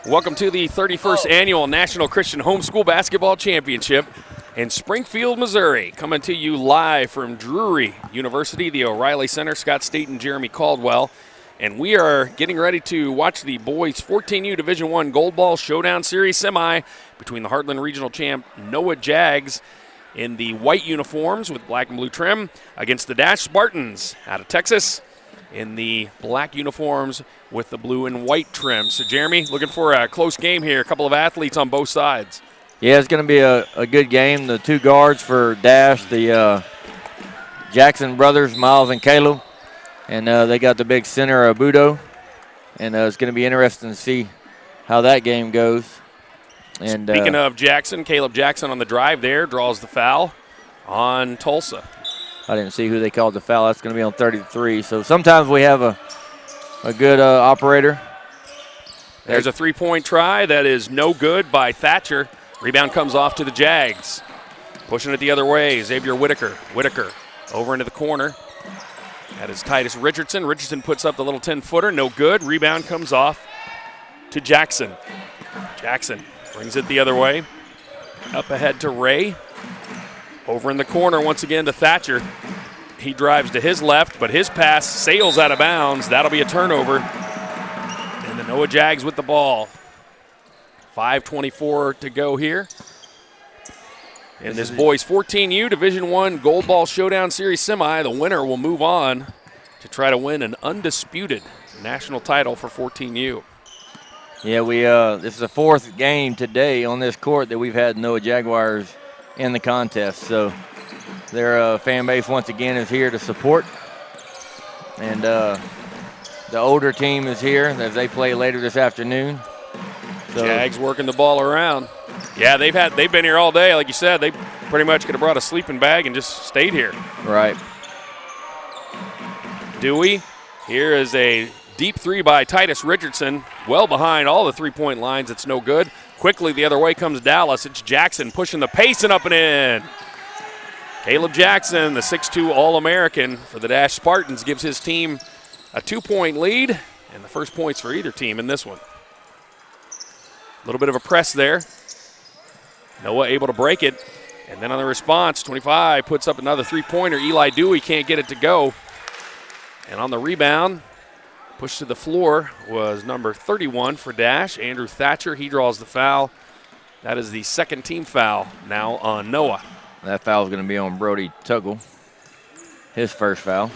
Welcome to the 31st Annual National Christian Homeschool Basketball Championship in Springfield, Missouri. Coming to you live from Drury University, the O'Reilly Center, Scott State and Jeremy Caldwell. And we are getting ready to watch the boys 14U Division I Gold Ball Showdown Series semi between the Heartland Regional Champ Noah Jags in the white uniforms with black and blue trim against the DasCHE Spartans out of Texas in the black uniforms with the blue and white trim. So, Jeremy, looking for a close game here. A couple of athletes on both sides. Yeah, it's going to be a good game. The two guards for DasCHE, the Jackson brothers, Miles and Caleb. And they got the big center, Budo. And it's going to be interesting to see how that game goes. And speaking of Jackson, Caleb Jackson on the drive there draws the foul on Tulsa. I didn't see who they called the foul. That's going to be on 33. So sometimes we have a good operator. There's a three-point try that is no good by Thatcher. Rebound comes off to the Jags. Pushing it the other way, Xavier Whitaker. Whitaker over into the corner. That is Titus Richardson. Richardson puts up the little 10-footer, no good. Rebound comes off to Jackson. Jackson brings it the other way. Up ahead to Ray. Over in the corner once again to Thatcher. He drives to his left, but his pass sails out of bounds. That'll be a turnover. And the Noah Jags with the ball. 5:24 to go here. In this boys 14U Division I Gold Ball Showdown Series semi, the winner will move on to try to win an undisputed national title for 14U. Yeah, this is the fourth game today on this court that we've had Noah Jaguars in the contest. So their fan base once again is here to support. And the older team is here as they play later this afternoon. So Jags working the ball around. Yeah, they've been here all day. Like you said, they pretty much could have brought a sleeping bag and just stayed here. Right. Dewey. Here is a deep three by Titus Richardson. Well behind all the three-point lines. It's no good. Quickly the other way comes Dallas. It's Jackson pushing the pace and up and in. Caleb Jackson, the 6'2 All-American for the DasCHE Spartans, gives his team a 2-point lead, and the first points for either team in this one. A little bit of a press there. Noah able to break it. And then on the response, 25 puts up another three-pointer. Eli Dewey can't get it to go. And on the rebound, pushed to the floor was number 31 for DasCHE, Andrew Thatcher. He draws the foul. That is the second team foul now on Noah. That foul is going to be on Brody Tuggle, his first foul.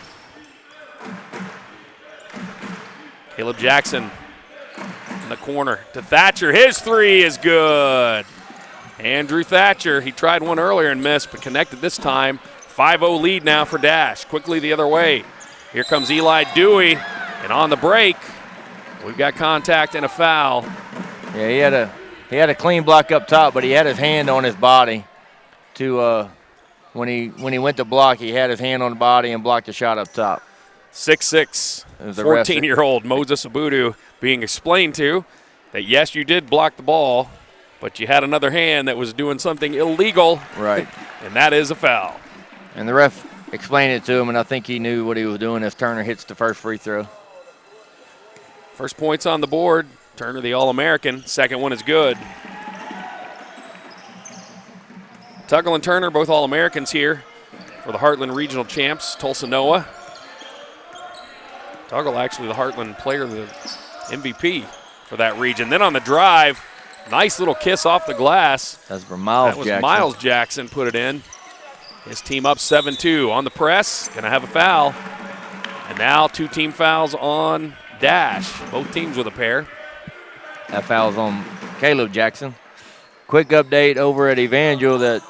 Caleb Jackson in the corner to Thatcher. His three is good. Andrew Thatcher, he tried one earlier and missed, but connected this time. 5-0 lead now for DasCHE. Quickly the other way. Here comes Eli Dewey, and on the break, we've got contact and a foul. Yeah, he had a clean block up top, but he had his hand on his body to when he went to block, he had his hand on the body and blocked the shot up top. 6'6", 14-year-old Moses Abudu being explained to that, yes, you did block the ball, but you had another hand that was doing something illegal. Right. And that is a foul. And the ref explained it to him, and I think he knew what he was doing as Turner hits the first free throw. First points on the board. Turner, the All-American. Second one is good. Tuggle and Turner, both All-Americans here for the Heartland Regional Champs, Tulsa Noah. Tuggle actually the Heartland player, the MVP for that region. Then on the drive, nice little kiss off the glass. That's for Miles Jackson. That was Miles Jackson put it in. His team up 7-2 on the press. Going to have a foul. And now two team fouls on DasCHE. Both teams with a pair. That foul's on Caleb Jackson. Quick update over at Evangel that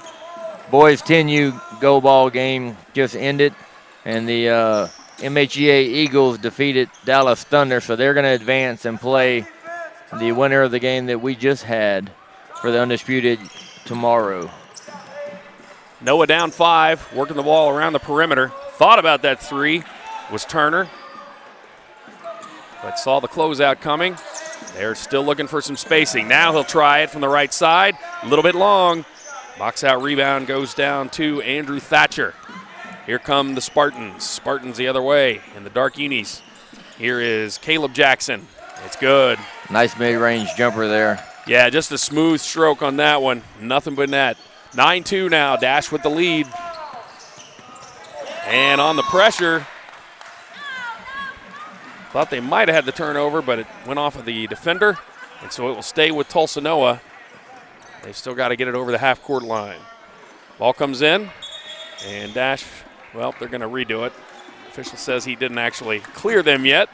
boys 10U gold ball game just ended. And the MHEA Eagles defeated Dallas Thunder. So they're going to advance and play the winner of the game that we just had for the undisputed tomorrow. Noah down 5, working the ball around the perimeter. Thought about that three was Turner, but saw the closeout coming. They're still looking for some spacing. Now he'll try it from the right side. A little bit long. Box out rebound goes down to Andrew Thatcher. Here come the Spartans. Spartans the other way in the dark unis. Here is Caleb Jackson. It's good. Nice mid-range jumper there. Yeah, just a smooth stroke on that one. Nothing but net. 9-2 now. DasCHE with the lead. And on the pressure, thought they might have had the turnover, but it went off of the defender, and so it will stay with Tulsa Noah. They've still got to get it over the half-court line. Ball comes in, and DasCHE, well, they're going to redo it. Official says he didn't actually clear them yet.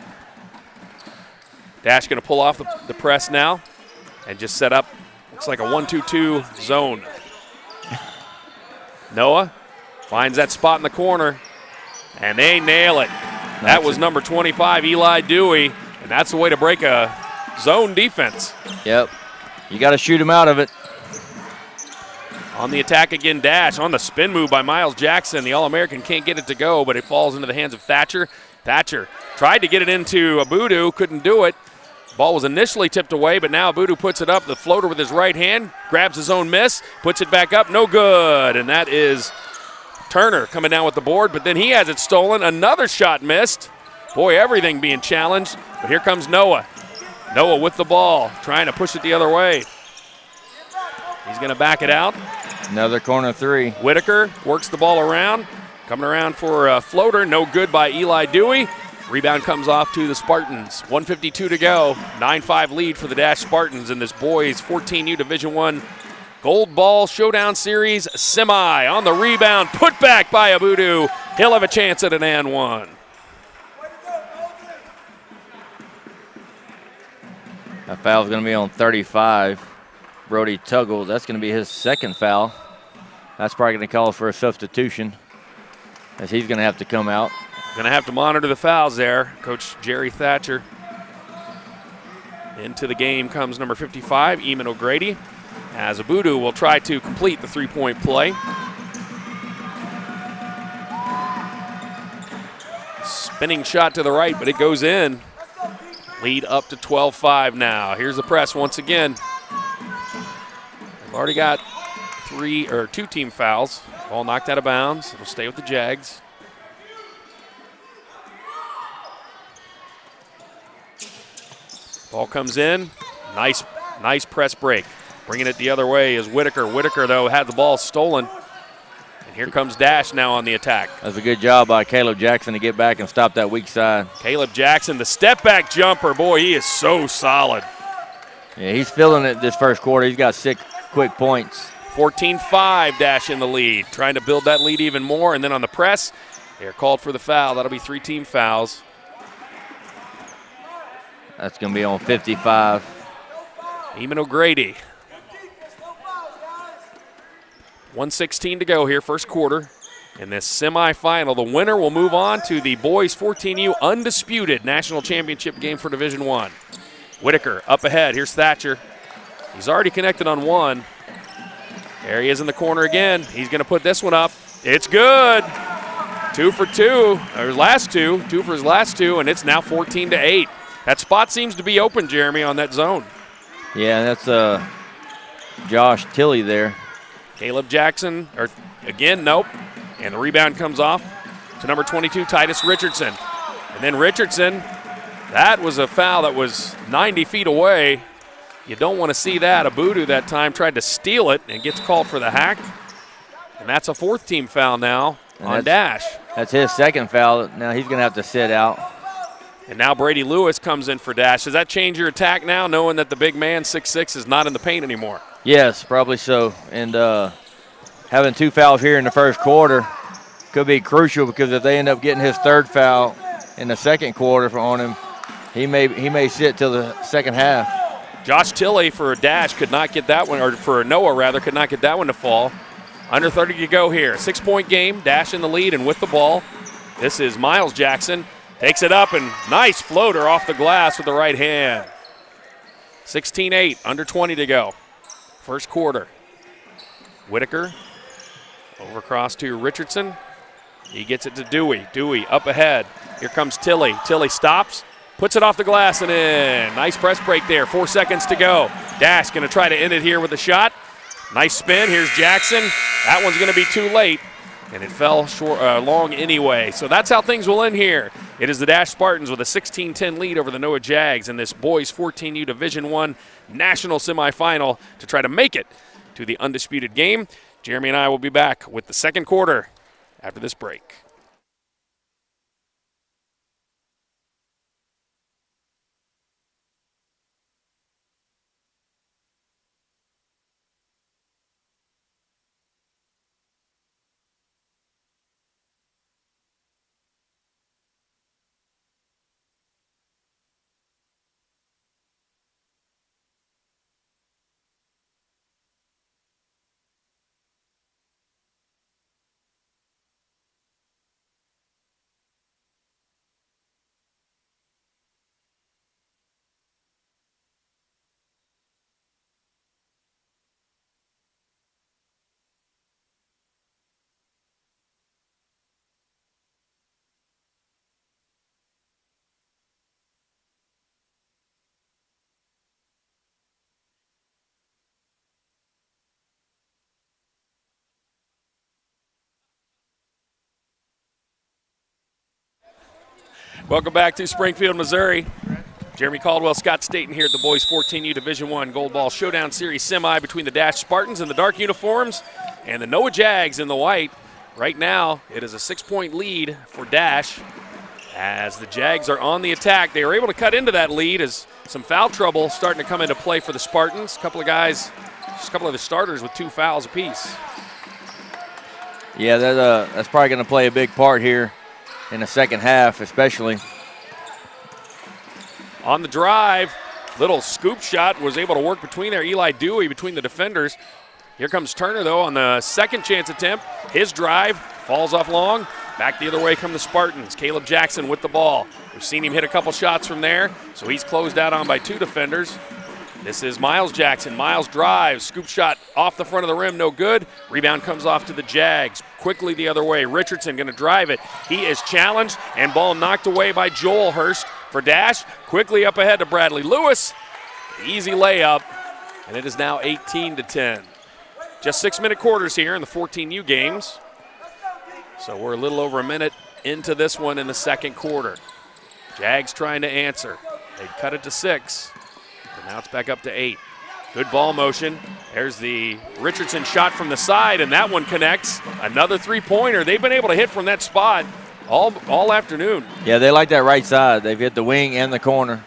DasCHE going to pull off the press now and just set up, looks like a 1-2-2 zone. Noah finds that spot in the corner, and they nail it. That was number 25, Eli Dewey, and that's the way to break a zone defense. Yep. You got to shoot him out of it. On the attack again, DasCHE on the spin move by Miles Jackson. The All-American can't get it to go, but it falls into the hands of Thatcher. Thatcher tried to get it into Abudu, couldn't do it. Ball was initially tipped away, but now Abudu puts it up. The floater with his right hand, grabs his own miss, puts it back up, no good. And that is Turner coming down with the board, but then he has it stolen. Another shot missed. Boy, everything being challenged. But here comes Noah. Noah with the ball, trying to push it the other way. He's going to back it out. Another corner three. Whitaker works the ball around. Coming around for a floater, no good by Eli Dewey. Rebound comes off to the Spartans. 1:52 to go. 9-5 lead for the DasCHE Spartans in this boys 14U Division I Gold Ball Showdown Series semi. On the rebound, put back by Abudu. He'll have a chance at an and one. That foul's going to be on 35. Brody Tuggle, that's going to be his second foul. That's probably going to call for a substitution, as he's going to have to come out. Going to have to monitor the fouls there. Coach Jerry Thatcher. Into the game comes number 55, Eamon O'Grady, as Abudu will try to complete the three-point play. Spinning shot to the right, but it goes in. Lead up to 12-5 now. Here's the press once again. They've already got two team fouls. Ball knocked out of bounds. It'll stay with the Jags. Ball comes in. Nice press break. Bringing it the other way is Whitaker. Whitaker, though, had the ball stolen. And here comes DasCHE now on the attack. That's a good job by Caleb Jackson to get back and stop that weak side. Caleb Jackson, the step-back jumper. Boy, he is so solid. Yeah, he's feeling it this first quarter. He's got 6 quick points. 14-5, DasCHE in the lead. Trying to build that lead even more. And then on the press, they're called for the foul. That'll be 3 team fouls. That's going to be on 55. Eamon O'Grady. 1:16 to go here, first quarter. In this semifinal, the winner will move on to the boys 14U undisputed national championship game for Division I. Whitaker up ahead. Here's Thatcher. He's already connected on one. There he is in the corner again. He's going to put this one up. It's good. 2 for 2. Or his last 2. 2 for his last 2, and it's now 14-8. That spot seems to be open, Jeremy, on that zone. Yeah, that's Josh Tilley there. Caleb Jackson, or again, nope. And the rebound comes off to number 22, Titus Richardson. And then Richardson, that was a foul that was 90 feet away. You don't want to see that. Abudu that time tried to steal it and gets called for the hack. And that's a 4th team foul now on DasCHE. That's his second foul. Now he's going to have to sit out. And now Brady Lewis comes in for DasCHE. Does that change your attack now, knowing that the big man, 6'6", is not in the paint anymore? Yes, probably so. And having 2 fouls here in the first quarter could be crucial, because if they end up getting his 3rd foul in the second quarter on him, he may sit till the second half. Josh Tilley for DasCHE could not get that one, or for Noah rather, could not get that one to fall. Under 30 to go here. 6-point game, DasCHE in the lead and with the ball. This is Miles Jackson. Takes it up, and nice floater off the glass with the right hand. 16-8, under 20 to go. First quarter. Whitaker over across to Richardson. He gets it to Dewey. Dewey up ahead. Here comes Tilley. Tilley stops, puts it off the glass and in. Nice press break there. 4 seconds to go. DasCHE going to try to end it here with a shot. Nice spin. Here's Jackson. That one's going to be too late, and it fell short, long anyway. So that's how things will end here It is the DasCHE Spartans with a 16-10 lead over the Noah Jags in this boys 14U Division I national semifinal to try to make it to the undisputed game. Jeremy and I will be back with the second quarter after this break. Welcome back to Springfield, Missouri. Jeremy Caldwell, Scott Staten here at the boys 14U Division I Gold Ball Showdown Series semi between the DasCHE Spartans in the dark uniforms and the Noah Jags in the white. Right now, it is a 6-point lead for DasCHE as the Jags are on the attack. They were able to cut into that lead as some foul trouble starting to come into play for the Spartans. A couple of guys, just a couple of the starters with 2 fouls apiece. Yeah, that's probably going to play a big part here in the second half, especially. On the drive, little scoop shot was able to work between there. Eli Dewey between the defenders. Here comes Turner, though, on the second chance attempt. His drive falls off long. Back the other way come the Spartans. Caleb Jackson with the ball. We've seen him hit a couple shots from there, so he's closed out on by 2 defenders. This is Miles Jackson. Miles drives, scoop shot off the front of the rim, no good. Rebound comes off to the Jags. Quickly the other way. Richardson going to drive it. He is challenged and ball knocked away by Joel Hurst for DasCHE. Quickly up ahead to Bradley Lewis. Easy layup, and it is now 18-10. Just 6-minute quarters here in the 14U games. So we're a little over a minute into this one in the second quarter. Jags trying to answer. They cut it to 6. But now it's back up to 8. Good ball motion. There's the Richardson shot from the side, and that one connects. Another three-pointer. They've been able to hit from that spot all afternoon. Yeah, they like that right side. They've hit the wing and the corner.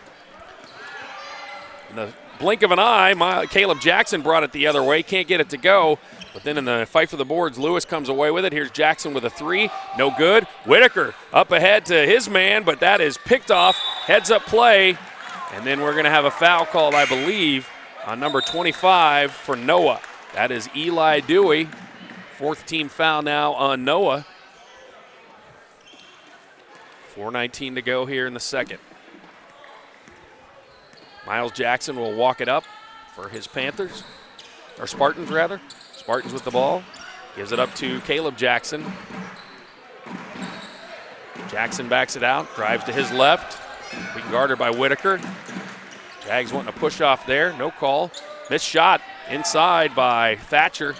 In the blink of an eye, Caleb Jackson brought it the other way. Can't get it to go. But then in the fight for the boards, Lewis comes away with it. Here's Jackson with a 3. No good. Whitaker up ahead to his man, but that is picked off. Heads-up play. And then we're going to have a foul called, I believe, on number 25 for Noah. That is Eli Dewey. 4th team foul now on Noah. 4:19 to go here in the second. Miles Jackson will walk it up for his Panthers, or Spartans rather. Spartans with the ball. Gives it up to Caleb Jackson. Jackson backs it out, drives to his left. Being guarded by Whitaker. Jags wanting to push off there, no call. Missed shot inside by Thatcher.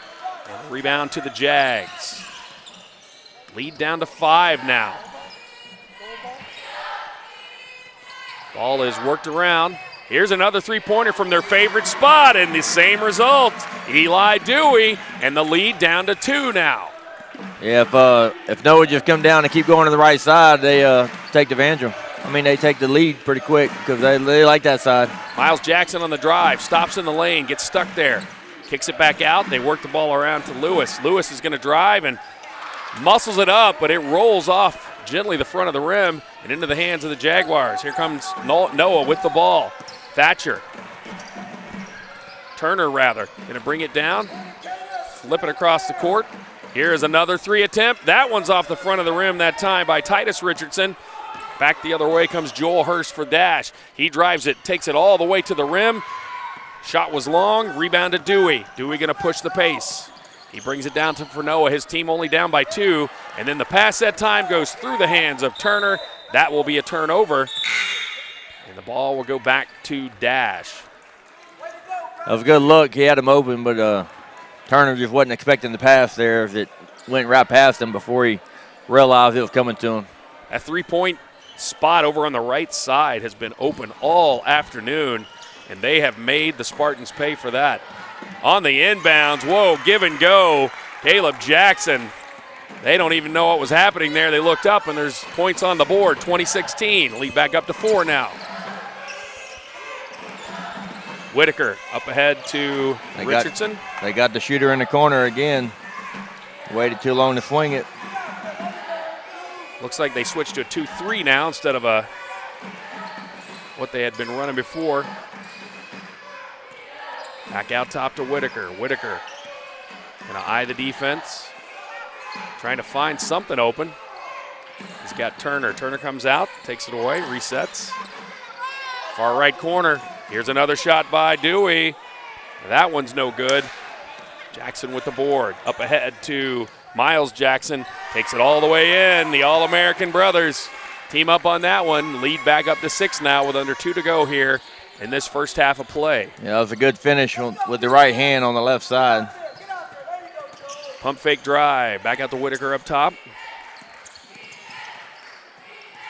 And rebound to the Jags. Lead down to 5 now. Ball is worked around. Here's another three-pointer from their favorite spot, and the same result. Eli Dewey, and the lead down to 2 now. Yeah, if Noah just come down and keep going to the right side, they take advantage of them. I mean, they take the lead pretty quick because they like that side. Miles Jackson on the drive, stops in the lane, gets stuck there. Kicks it back out. They work the ball around to Lewis. Lewis is going to drive and muscles it up, but it rolls off gently the front of the rim and into the hands of the Jaguars. Here comes Noah with the ball. Thatcher. Turner, rather. Going to bring it down. Flip it across the court. Here is another 3 attempt. That one's off the front of the rim that time by Titus Richardson. Back the other way comes Joel Hurst for DasCHE. He drives it, takes it all the way to the rim. Shot was long, rebound to Dewey. Dewey going to push the pace. He brings it down for Noah. His team only down by 2. And then the pass that time goes through the hands of Turner. That will be a turnover. And the ball will go back to DasCHE. That was a good look. He had him open, but Turner just wasn't expecting the pass there. It went right past him before he realized it was coming to him. A 3-point spot over on the right side has been open all afternoon, and they have made the Spartans pay for that. On the inbounds, whoa, give and go. Caleb Jackson, they don't even know what was happening there. They looked up, and there's points on the board, 20-16. Lead back up to 4 now. Whitaker up ahead to Richardson. They got the shooter in the corner again. Waited too long to swing it. Looks like they switched to a 2-3 now instead of what they had been running before. Back out top to Whitaker. Whitaker gonna eye the defense. Trying to find something open. He's got Turner. Turner comes out, takes it away, resets. Far right corner. Here's another shot by Dewey. That one's no good. Jackson with the board. Up ahead to Miles Jackson. Takes it all the way in. The All-American brothers team up on that one. Lead back up to 6 now with under 2 to go here in this first half of play. Yeah, it was a good finish with the right hand on the left side. Pump fake drive. Back out to Whitaker up top.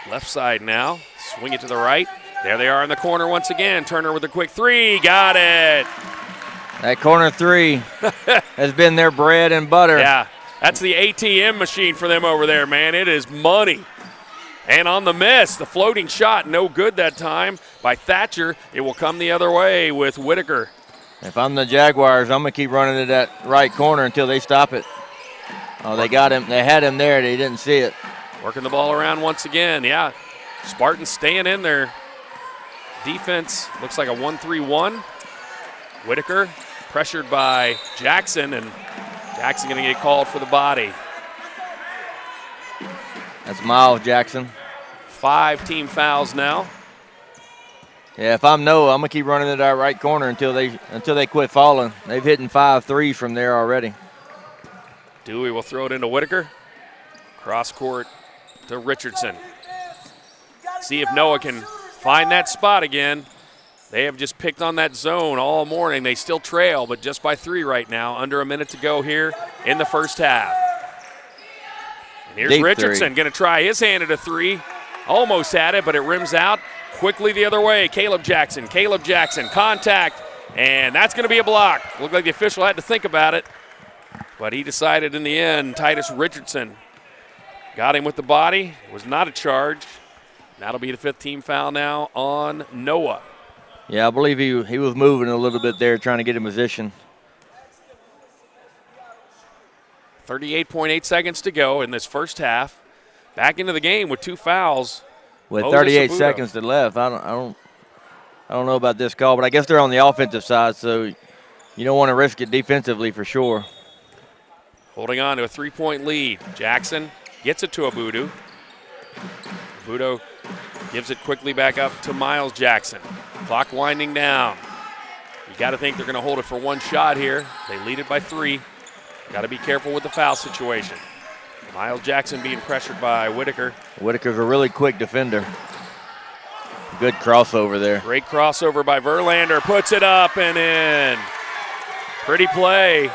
Left side now. Swing it to the right. There they are in the corner once again. Turner with a quick 3. Got it. That corner 3 has been their bread and butter. Yeah, that's the ATM machine for them over there, man. It is money. And on the miss, the floating shot, no good that time by Thatcher. It will come the other way with Whitaker. If I'm the Jaguars, I'm going to keep running to that right corner until they stop it. Oh, they got him. They had him there. They didn't see it. Working the ball around once again. Yeah, Spartans staying in there. Defense looks like a 1-3-1. Whitaker pressured by Jackson, and Jackson going to get called for the body. That's Miles Jackson. 5 team fouls now. Yeah, if I'm Noah, I'm going to keep running to that right corner until they quit falling. They've hit 5 threes from there already. Dewey will throw it into Whitaker. Cross court to Richardson. See if Noah can find that spot again. They have just picked on that zone all morning. They still trail, but just by 3 right now. Under a minute to go here in the first half. And here's Deep Richardson going to try his hand at a 3. Almost had it, but it rims out. Quickly the other way. Caleb Jackson, contact, and that's going to be a block. Looked like the official had to think about it, but he decided in the end. Titus Richardson got him with the body. It was not a charge. That'll be the 5th team foul now on Noah. Yeah, I believe he was moving a little bit there, trying to get in position. 38.8 seconds to go in this first half. Back into the game with 2 fouls. With Moses 38 Abudo. seconds to left, I don't know about this call, but I guess they're on the offensive side, so you don't want to risk it defensively for sure. Holding on to a 3-point lead. Jackson gets it to Abudo. Abudo gives it quickly back up to Miles Jackson. Clock winding down. You got to think they're going to hold it for 1 shot here. They lead it by 3. Got to be careful with the foul situation. Miles Jackson being pressured by Whitaker. Whitaker's a really quick defender. Good crossover there. Great crossover by Verlander. Puts it up and in. Pretty play.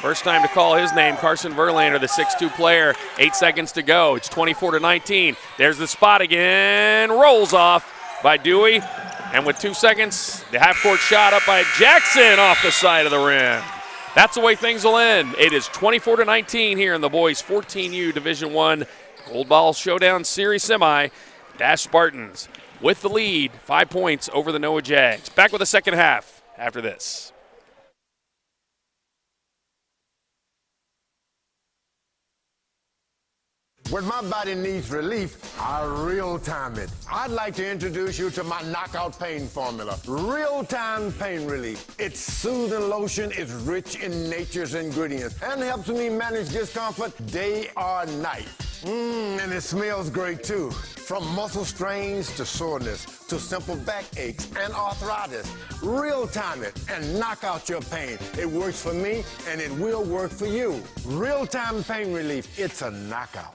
First time to call his name, Carson Verlander, the 6'2 player. 8 seconds to go. It's 24-19. There's the spot again. Rolls off by Dewey. And with 2 seconds, the half-court shot up by Jackson off the side of the rim. That's the way things will end. It is 24-19 here in the boys 14U Division I Gold Ball Showdown Series Semi. DasCHE Spartans with the lead, 5 points over the Noah Jags. Back with the second half after this. When my body needs relief, I real-time it. I'd like to introduce you to my knockout pain formula, real-time pain relief. Its soothing lotion is rich in nature's ingredients and helps me manage discomfort day or night. And it smells great too. From muscle strains to soreness to simple back aches and arthritis. Real-time it and knock out your pain. It works for me and it will work for you. Real-time pain relief, it's a knockout.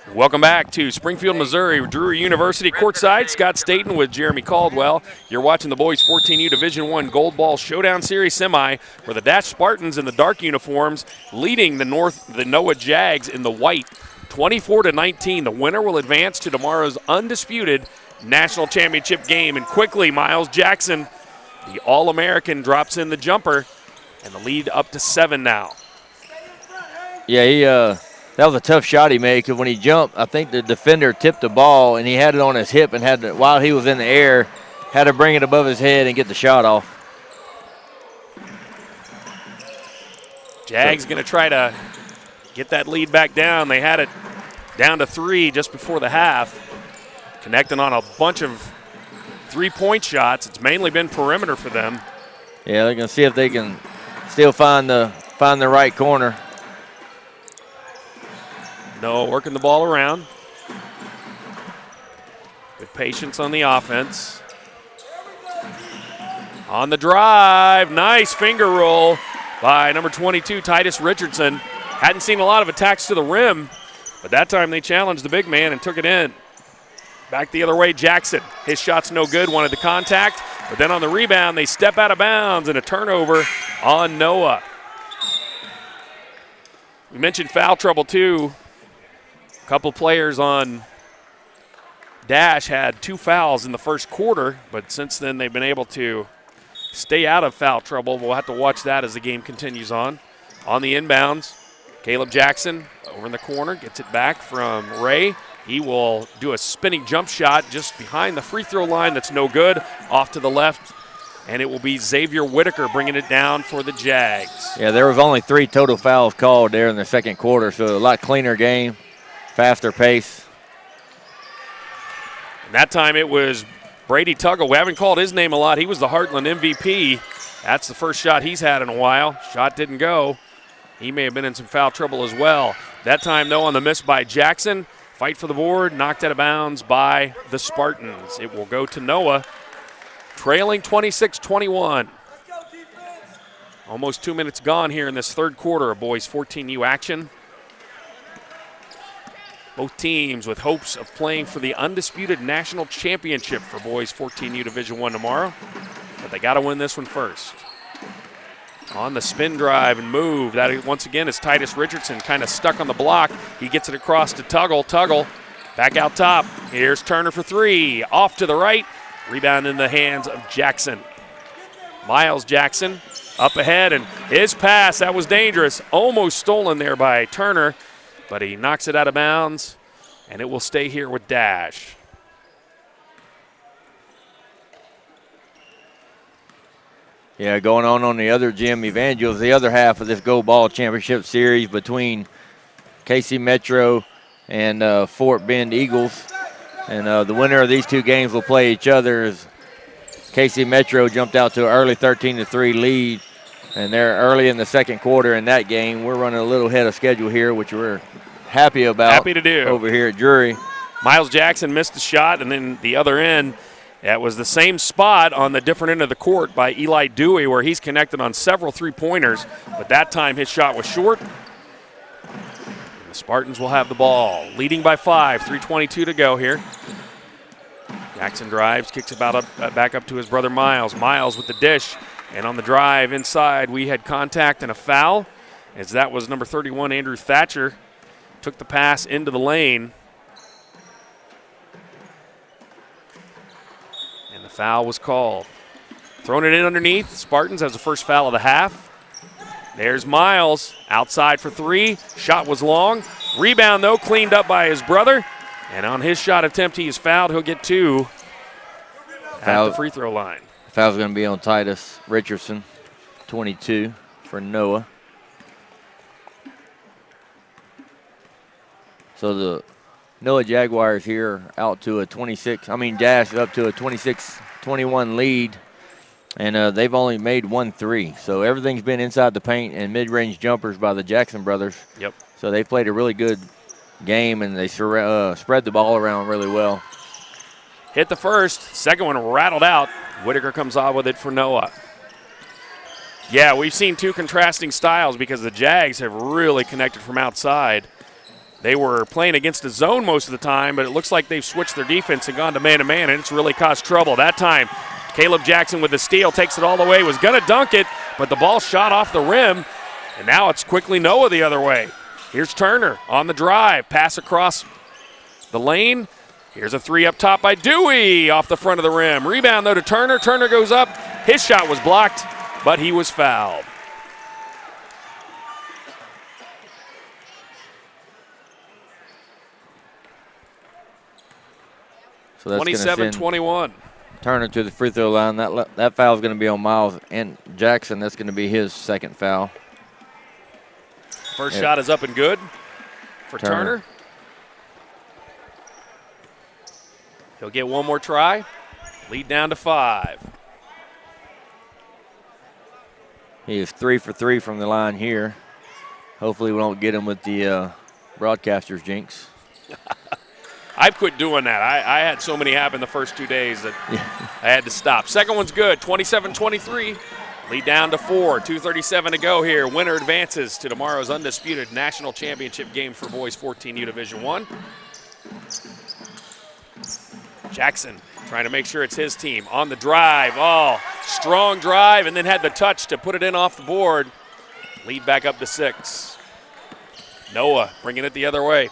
Welcome back to Springfield, Missouri, Drury University courtside. Scott Staten with Jeremy Caldwell. You're watching the boys 14U Division I Gold Ball Showdown Series semi, where the DasCHE Spartans in the dark uniforms leading the NOAA Jags in the white, 24-19. The winner will advance to tomorrow's undisputed national championship game. And quickly, Miles Jackson, the All-American, drops in the jumper, and the lead up to 7 now. Yeah, that was a tough shot he made because when he jumped, I think the defender tipped the ball and he had it on his hip and had to, while he was in the air, had to bring it above his head and get the shot off. Jags going to try to get that lead back down. They had it down to 3 just before the half, connecting on a bunch of three-point shots. It's mainly been perimeter for them. Yeah, they're going to see if they can still find the right corner. No, working the ball around. Good patience on the offense. On the drive, nice finger roll by number 22, Titus Richardson. Hadn't seen a lot of attacks to the rim, but that time they challenged the big man and took it in. Back the other way, Jackson. His shot's no good, wanted the contact, but then on the rebound, they step out of bounds and a turnover on Noah. We mentioned foul trouble too. Couple players on DasCHE had 2 fouls in the first quarter, but since then they've been able to stay out of foul trouble. We'll have to watch that as the game continues on. On the inbounds, Caleb Jackson over in the corner gets it back from Ray. He will do a spinning jump shot just behind the free throw line. That's no good. Off to the left, and it will be Xavier Whitaker bringing it down for the Jags. Yeah, there was only 3 total fouls called there in the second quarter, so a lot cleaner game. Faster pace. And that time it was Brady Tuggle. We haven't called his name a lot. He was the Heartland MVP. That's the first shot he's had in a while. Shot didn't go. He may have been in some foul trouble as well. That time, though, on the miss by Jackson. Fight for the board, knocked out of bounds by the Spartans. It will go to Noah, trailing 26-21. Almost 2 minutes gone here in this third quarter of boys 14U action. Both teams with hopes of playing for the undisputed national championship for boys 14U Division I tomorrow. But they got to win this one first. On the spin drive and move. That once again is Titus Richardson kind of stuck on the block. He gets it across to Tuggle. Tuggle back out top. Here's Turner for 3. Off to the right. Rebound in the hands of Jackson. Miles Jackson up ahead, and his pass, that was dangerous. Almost stolen there by Turner. But he knocks it out of bounds, and it will stay here with DasCHE. Yeah, going on the other gym, Evangels, the other half of this Gold Ball Championship Series between KC Metro and Fort Bend Eagles. And the winner of these 2 games will play each other as KC Metro jumped out to an early 13-3 lead. And they're early in the second quarter in that game. We're running a little ahead of schedule here, which we're happy about. Happy to do. Over here at Drury. Miles Jackson missed the shot, and then the other end, that was the same spot on the different end of the court by Eli Dewey, where he's connected on several three-pointers. But that time his shot was short. And the Spartans will have the ball, leading by 5, 3:22 to go here. Jackson drives, kicks it back up to his brother Miles. Miles with the dish. And on the drive inside, we had contact and a foul, as that was number 31, Andrew Thatcher. Took the pass into the lane. And the foul was called. Throwing it in underneath. Spartans has the first foul of the half. There's Miles, outside for 3. Shot was long. Rebound, though, cleaned up by his brother. And on his shot attempt, he is fouled. He'll get 2 at the free throw line. Foul's going to be on Titus Richardson, 22 for Noah. So the Noah Jaguars here out to a DasCHE up to a 26-21 lead, and they've only made 1 3. So everything's been inside the paint and mid-range jumpers by the Jackson brothers. Yep. So they played a really good game, and they spread the ball around really well. Hit the first, second one rattled out. Whitaker comes out with it for Noah. Yeah, we've seen 2 contrasting styles because the Jags have really connected from outside. They were playing against the zone most of the time, but it looks like they've switched their defense and gone to man-to-man, and it's really caused trouble. That time, Caleb Jackson with the steal takes it all the way, was going to dunk it, but the ball shot off the rim, and now it's quickly Noah the other way. Here's Turner on the drive, pass across the lane. Here's a three up top by Dewey off the front of the rim. Rebound, though, to Turner. Turner goes up. His shot was blocked, but he was fouled. So that's 27-21. Turner to the free throw line. That foul is going to be on Miles and Jackson. That's going to be his second foul. First shot is up and good for Turner. He'll get one more try. Lead down to 5. He is 3 for 3 from the line here. Hopefully we don't get him with the broadcaster's jinx. I quit doing that. I had so many happen the first 2 days that I had to stop. Second one's good, 27-23. Lead down to 4, 2:37 to go here. Winner advances to tomorrow's undisputed national championship game for boys 14U Division I. Jackson trying to make sure it's his team on the drive. Oh, strong drive, and then had the touch to put it in off the board. Lead back up to 6. Noah bringing it the other way.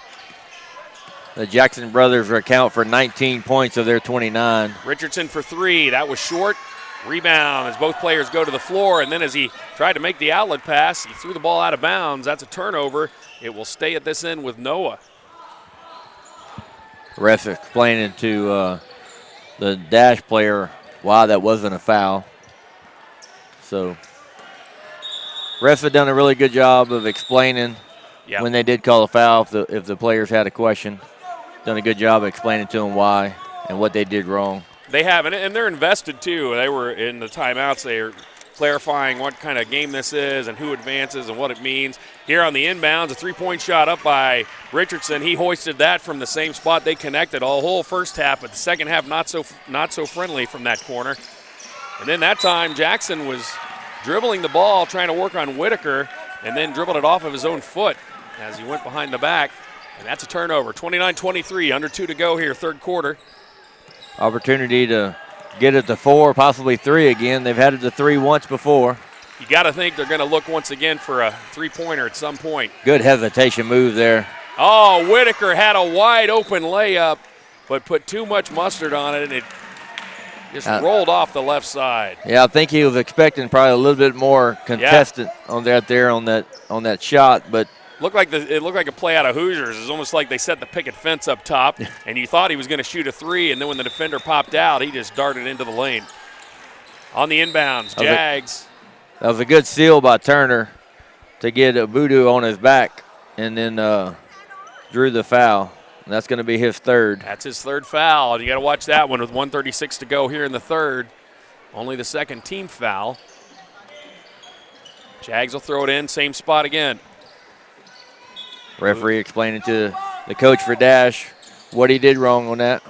The Jackson brothers account for 19 points of their 29. Richardson for 3. That was short. Rebound as both players go to the floor, and then as he tried to make the outlet pass, he threw the ball out of bounds. That's a turnover. It will stay at this end with Noah. Ref explaining to the DasCHE player why that wasn't a foul. So refs have done a really good job of explaining when they did call a foul if the players had a question. Done a good job of explaining to them why and what they did wrong. They have, and they're invested too. They were in the timeouts. They are clarifying what kind of game this is and who advances and what it means. Here on the inbounds, a three-point shot up by Richardson. He hoisted that from the same spot they connected all whole first half, but the second half not so friendly from that corner. And then that time Jackson was dribbling the ball, trying to work on Whitaker, and then dribbled it off of his own foot as he went behind the back. And that's a turnover. 29-23, under 2 to go here, third quarter. Opportunity to get it to 4, possibly 3 again. They've had it to 3 once before. You got to think they're going to look once again for a three-pointer at some point. Good hesitation move there. Oh, Whitaker had a wide open layup, but put too much mustard on it, and it just rolled off the left side. Yeah, I think he was expecting probably a little bit more contestant on that shot, but it looked like a play out of Hoosiers. It was almost like they set the picket fence up top, and you thought he was going to shoot a 3, and then when the defender popped out, he just darted into the lane. On the inbounds, Jags. That was a good seal by Turner to get Abudu on his back, and then drew the foul. And that's going to be his third. That's his third foul. You got to watch that one with 1:36 to go here in the third. Only the second team foul. Jags will throw it in, same spot again. Referee explaining to the coach for DasCHE what he did wrong on that.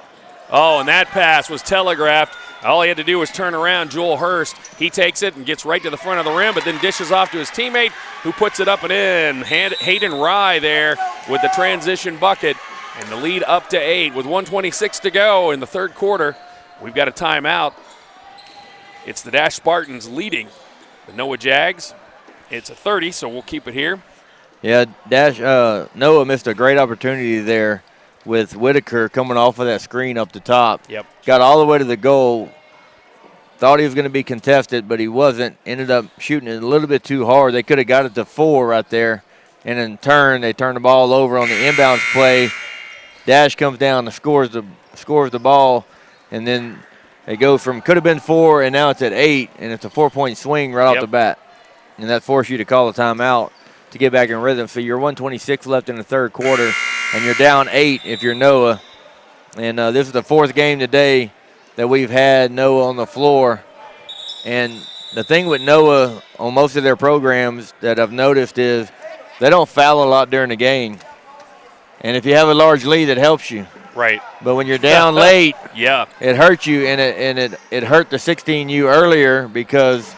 Oh, and that pass was telegraphed. All he had to do was turn around. Joel Hurst, he takes it and gets right to the front of the rim, but then dishes off to his teammate who puts it up and in. Hayden Rye there with the transition bucket, and the lead up to 8 with 1:26 to go in the third quarter. We've got a timeout. It's the DasCHE Spartans leading the Noah Jags. It's a 30, so we'll keep it here. Yeah, Noah missed a great opportunity there with Whitaker coming off of that screen up the top. Yep. Got all the way to the goal. Thought he was going to be contested, but he wasn't. Ended up shooting it a little bit too hard. They could have got it to 4 right there. And in turn, they turned the ball over on the inbounds play. DasCHE comes down and scores the ball. And then they go from could have been 4, and now it's at 8. And it's a 4-point swing right off the bat. And that forced you to call a timeout to get back in rhythm. So you're 1:26 left in the third quarter, and you're down 8 if you're Noah. And this is the 4th game today that we've had Noah on the floor. And the thing with Noah on most of their programs that I've noticed is they don't foul a lot during the game. And if you have a large lead, it helps you. Right. But when you're down late, it hurts you, and it hurt the 16U earlier because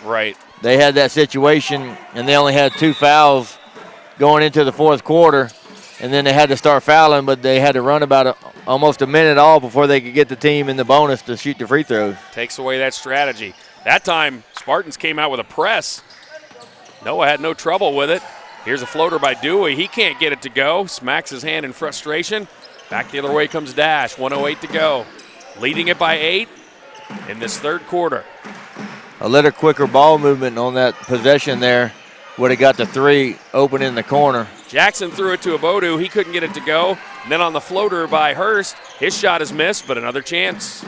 they had that situation, and they only had 2 fouls going into the fourth quarter. and then they had to start fouling, but they had to run about almost a minute all before they could get the team in the bonus to shoot the free throws. Takes away that strategy. That time, Spartans came out with a press. Noah had no trouble with it. Here's a floater by Dewey. He can't get it to go. Smacks his hand in frustration. Back the other way comes Dash. 1:08 to go. Leading it by 8 in this third quarter. A little quicker ball movement on that possession there would have got the 3 open in the corner. Jackson threw it to Abodu. He couldn't get it to go. And then on the floater by Hurst, his shot is missed, but another chance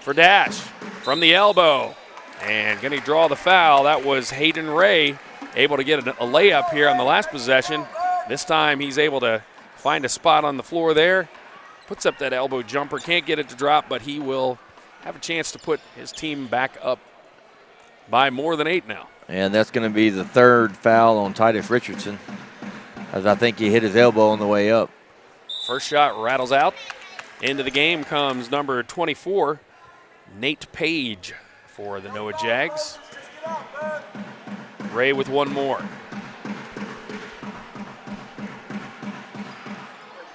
for Dash from the elbow. And going to draw the foul. That was Hayden Ray, able to get a layup here on the last possession. This time he's able to find a spot on the floor there. Puts up that elbow jumper. Can't get it to drop, but he will have a chance to put his team back up by more than 8 now. And that's going to be the 3rd foul on Titus Richardson, as I think he hit his elbow on the way up. First shot rattles out. Into the game comes number 24, Nate Page for the Noah Jags. Ray with one more.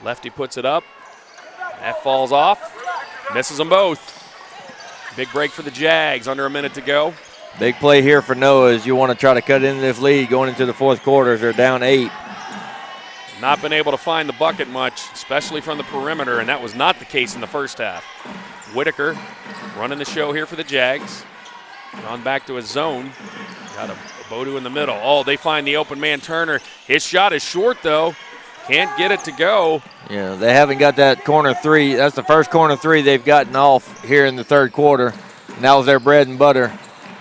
Lefty puts it up. That falls off. Misses them both. Big break for the Jags. Under a minute to go. Big play here for Noah as you want to try to cut into this lead going into the 4th quarter as they're down 8. Not been able to find the bucket much, especially from the perimeter, and that was not the case in the first half. Whitaker running the show here for the Jags. Gone back to his zone. Got a Bodu in the middle. Oh, they find the open man, Turner. His shot is short, though. Can't get it to go. Yeah, they haven't got that corner 3. That's the first corner 3 they've gotten off here in the 3rd quarter. And that was their bread and butter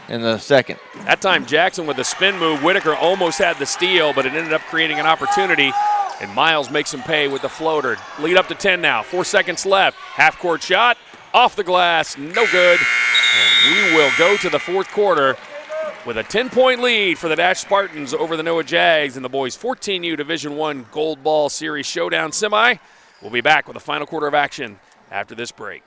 in the 2nd. That time Jackson with the spin move. Whitaker almost had the steal, but it ended up creating an opportunity. And Miles makes him pay with the floater. Lead up to 10 now. 4 seconds left. Half-court shot. Off the glass. No good. And we will go to the 4th quarter with a 10-point lead for the DasCHE Spartans over the Noah Jags in the boys 14U Division I Gold Ball Series Showdown Semi. We'll be back with the final quarter of action after this break.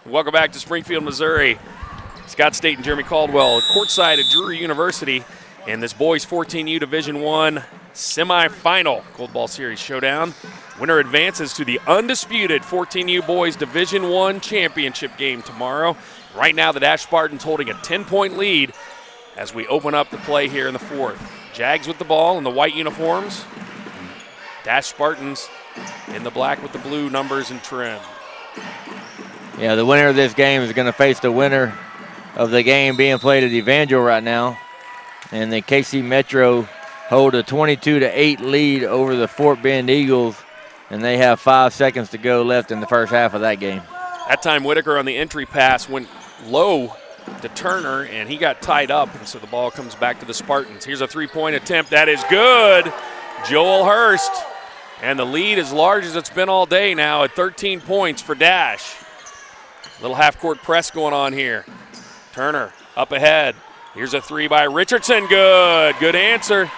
Welcome back to Springfield, Missouri. Scott State and Jeremy Caldwell courtside at Drury University in this boys 14U Division I semifinal Gold Ball Series showdown. Winner advances to the undisputed 14U boys Division I championship game tomorrow. Right now the DasCHE Spartans holding a 10-point lead as we open up the play here in the 4th. Jags with the ball in the white uniforms. DasCHE Spartans in the black with the blue numbers and trim. Yeah, the winner of this game is going to face the winner of the game being played at Evangel right now. And the KC Metro hold a 22-8 lead over the Fort Bend Eagles, and they have 5 seconds to go left in the first half of that game. That time Whitaker on the entry pass went low to Turner, and he got tied up, and so the ball comes back to the Spartans. Here's a three-point attempt. That is good. Joel Hurst. And the lead as large as it's been all day now at 13 points for DasCHE. Little half-court press going on here. Turner up ahead. Here's a three by Richardson. Good. Good answer.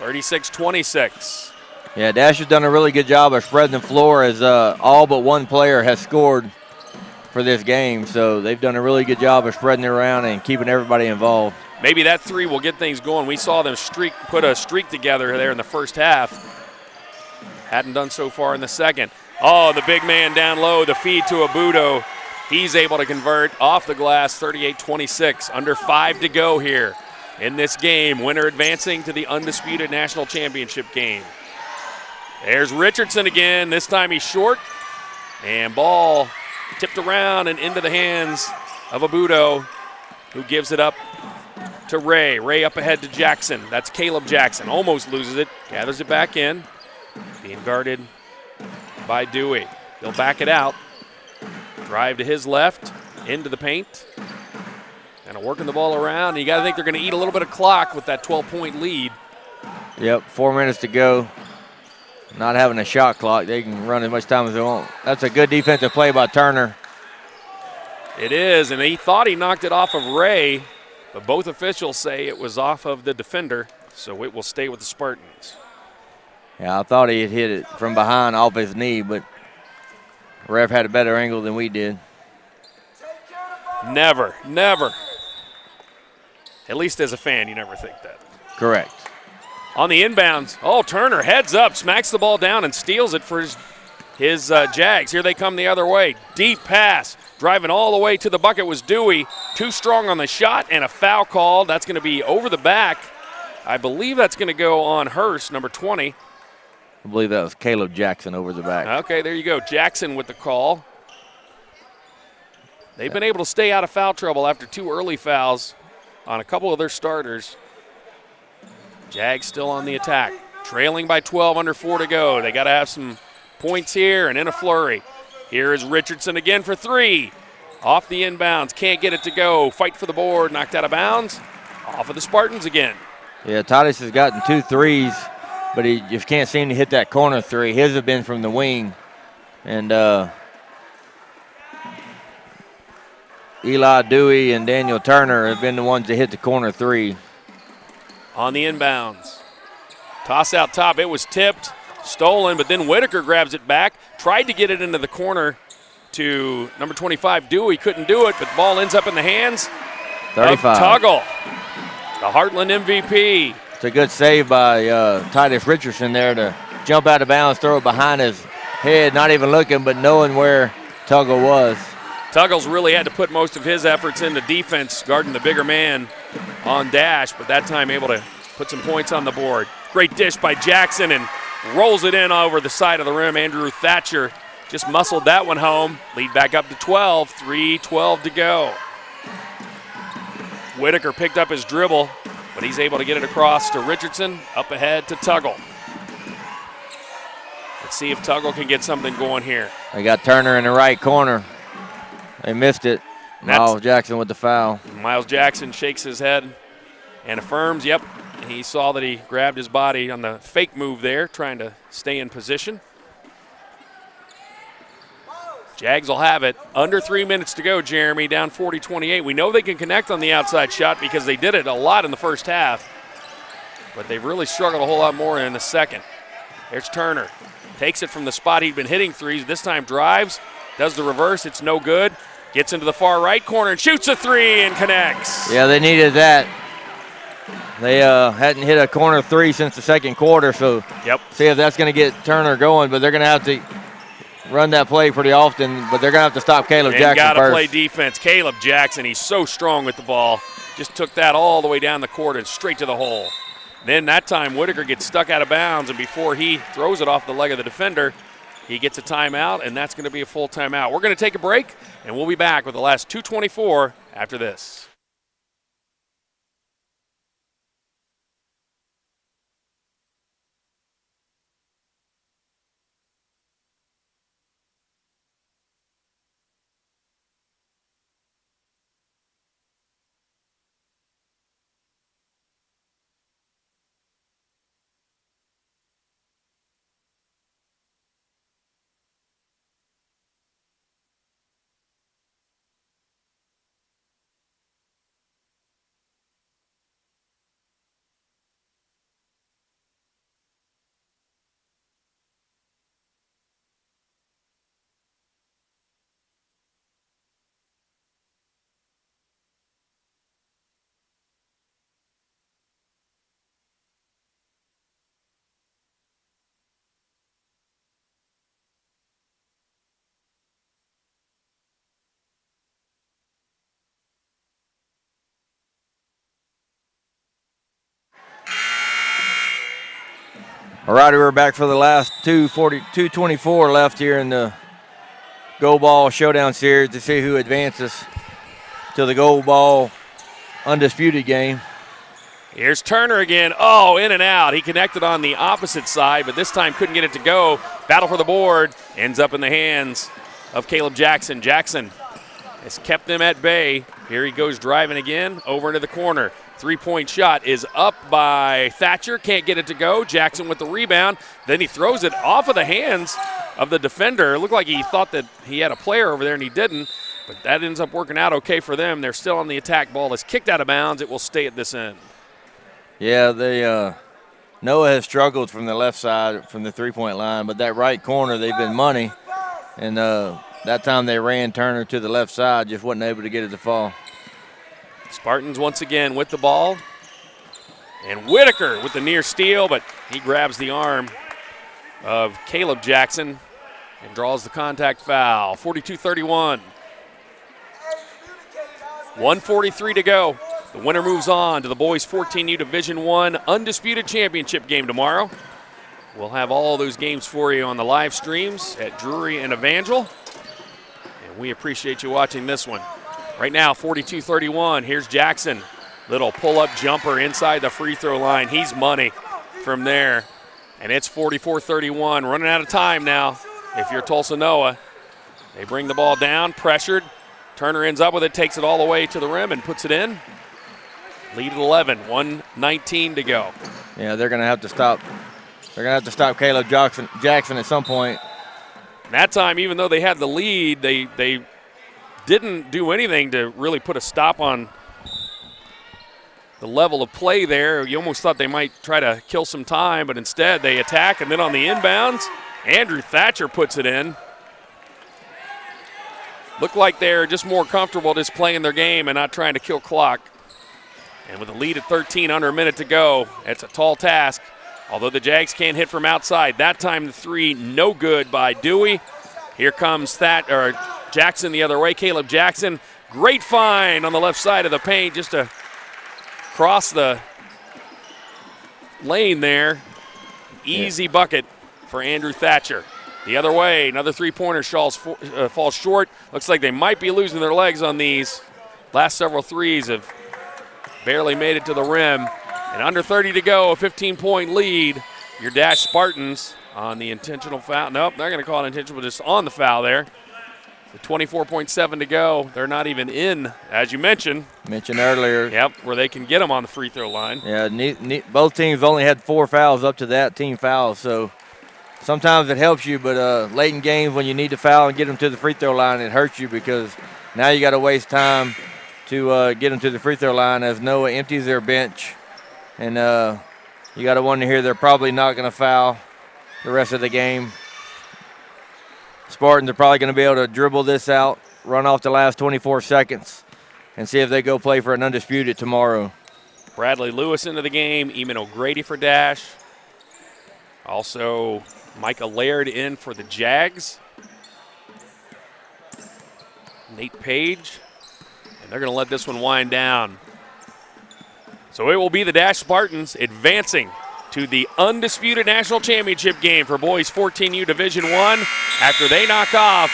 36-26. Yeah, DasCHE has done a really good job of spreading the floor as all but one player has scored for this game. So they've done a really good job of spreading it around and keeping everybody involved. Maybe that three will get things going. We saw them put a streak together there in the first half. Hadn't done so far in the second. Oh, the big man down low, the feed to Abudo. He's able to convert off the glass, 38-26. Under 5 to go here in this game. Winner advancing to the undisputed national championship game. There's Richardson again. This time he's short. And ball tipped around and into the hands of Abudo, who gives it up to Ray. Ray up ahead to Jackson. That's Caleb Jackson. Almost loses it. Gathers it back in. Being guarded by Dewey. He'll back it out. Drive to his left. Into the paint. Kind of working the ball around. You got to think they're going to eat a little bit of clock with that 12-point lead. Yep, 4 minutes to go. Not having a shot clock. They can run as much time as they want. That's a good defensive play by Turner. It is, and he thought he knocked it off of Ray, but both officials say it was off of the defender, so it will stay with the Spartans. Yeah, I thought he had hit it from behind off his knee, but ref had a better angle than we did. Never, never. At least as a fan, you never think that. Correct. On the inbounds, Turner heads up, smacks the ball down and steals it for his Jags. Here they come the other way. Deep pass, driving all the way to the bucket was Dewey. Too strong on the shot and a foul called. That's going to be over the back. I believe that's going to go on Hurst, number 20. I believe that was Caleb Jackson over the back. Okay, there you go. Jackson with the call. They've been able to stay out of foul trouble after 2 early fouls on a couple of their starters. Jags still on the attack. Trailing by 12, under 4 to go. They got to have some points here and in a flurry. Here is Richardson again for 3. Off the inbounds, can't get it to go. Fight for the board, knocked out of bounds. Off of the Spartans again. Yeah, Titus has gotten 2 threes, but he just can't seem to hit that corner 3. His have been from the wing. And Eli Dewey and Daniel Turner have been the ones that hit the corner 3. On the inbounds. Toss out top. It was tipped, stolen, but then Whitaker grabs it back. Tried to get it into the corner to number 25, Dewey. Couldn't do it, but the ball ends up in the hands 35. of Tuggle, the Heartland MVP. It's a good save by Titus Richardson there to jump out of bounds, throw it behind his head, not even looking, but knowing where Tuggle was. Tuggle's really had to put most of his efforts into defense, guarding the bigger man on DasCHE, but that time able to put some points on the board. Great dish by Jackson and rolls it in over the side of the rim. Andrew Thatcher just muscled that one home. Lead back up to 12, 3:12 to go. Whitaker picked up his dribble, but he's able to get it across to Richardson, up ahead to Tuggle. Let's see if Tuggle can get something going here. They got Turner in the right corner. They missed it. Miles Jackson with the foul. Miles Jackson shakes his head and affirms, yep. He saw that he grabbed his body on the fake move there, trying to stay in position. Jags will have it. Under 3 minutes to go, Jeremy, down 40-28. We know they can connect on the outside shot because they did it a lot in the first half, but they've really struggled a whole lot more in the second. There's Turner. Takes it from the spot he'd been hitting threes. This time drives, does the reverse. It's no good. Gets into the far right corner and shoots a 3 and connects. Yeah, they needed that. They hadn't hit a corner 3 since the second quarter, so see if that's going to get Turner going, but they're going to have to run that play pretty often, but they're going to have to stop Caleb Jackson got to first. play defense. Caleb Jackson, he's so strong with the ball. Just took that all the way down the court and straight to the hole. Then that time Whitaker gets stuck out of bounds, and before he throws it off the leg of the defender, he gets a timeout, and that's going to be a full timeout. We're going to take a break, and we'll be back with the last 2:24 after this. All right, we're back for the last 2:24 left here in the Gold Ball Showdown Series to see who advances to the Gold Ball Undisputed game. Here's Turner again. Oh, in and out. He connected on the opposite side, but this time couldn't get it to go. Battle for the board ends up in the hands of Caleb Jackson. Jackson has kept them at bay. Here he goes driving again over into the corner. Three-point shot is up by Thatcher. Can't get it to go. Jackson with the rebound. Then he throws it off of the hands of the defender. It looked like he thought that he had a player over there, and he didn't. But that ends up working out okay for them. They're still on the attack. Ball is kicked out of bounds. It will stay at this end. Yeah, Noah has struggled from the left side from the three-point line, but that right corner, they've been money. And that time they ran Turner to the left side, just wasn't able to get it to fall. Spartans once again with the ball. And Whitaker with the near steal, but he grabs the arm of Caleb Jackson and draws the contact foul. 42-31. 1:43 to go. The winner moves on to the boys 14U Division I Undisputed Championship game tomorrow. We'll have all those games for you on the live streams at Drury and Evangel. And we appreciate you watching this one. Right now, 42-31. Here's Jackson. Little pull-up jumper inside the free throw line. He's money from there. And it's 44-31. Running out of time now if you're Tulsa Noah. They bring the ball down, pressured. Turner ends up with it, takes it all the way to the rim and puts it in. Lead at 11, 1:19 to go. Yeah, they're going to have to stop. They're going to have to stop Caleb Jackson at some point. That time, even though they had the lead, they didn't do anything to really put a stop on the level of play there. You almost thought they might try to kill some time, but instead they attack, and then on the inbounds, Andrew Thatcher puts it in. Looked like they're just more comfortable just playing their game and not trying to kill clock. And with a lead at 13, under a minute to go, that's a tall task. Although the Jags can't hit from outside. That time the three, no good by Dewey. Here comes Jackson the other way. Caleb Jackson, great find on the left side of the paint just to cross the lane there. Easy bucket for Andrew Thatcher. The other way, another three-pointer falls short. Looks like they might be losing their legs on these. Last several threes have barely made it to the rim. And under 30 to go, a 15-point lead. Your DasCHE Spartans on the intentional foul. Nope, they're going to call it intentional, just on the foul there. The 24.7 to go. They're not even in, as you mentioned. Mentioned earlier. Yep, where they can get them on the free throw line. Yeah, both teams only had 4 fouls up to that team foul, so sometimes it helps you, but late in games when you need to foul and get them to the free throw line, it hurts you because now you got to waste time to get them to the free throw line as Noah empties their bench. And you got to wonder here, they're probably not going to foul the rest of the game. Spartans are probably going to be able to dribble this out, run off the last 24 seconds, and see if they go play for an undisputed tomorrow. Bradley Lewis into the game, Eamon O'Grady for DasCHE. Also, Micah Laird in for the Jags. Nate Page. And they're going to let this one wind down. So it will be the DasCHE Spartans advancing to the undisputed national championship game for boys 14U Division I after they knock off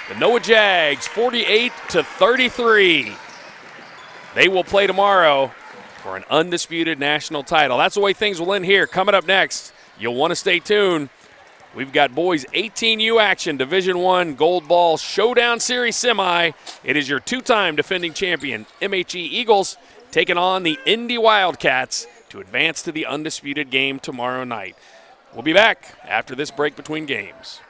the Noah Jags 48-33. They will play tomorrow for an undisputed national title. That's the way things will end here. Coming up next, you'll want to stay tuned. We've got boys 18U action, Division I Gold Ball Showdown Series Semi. It is your two-time defending champion, MHE Eagles, taking on the Indy Wildcats to advance to the undisputed game tomorrow night. We'll be back after this break between games.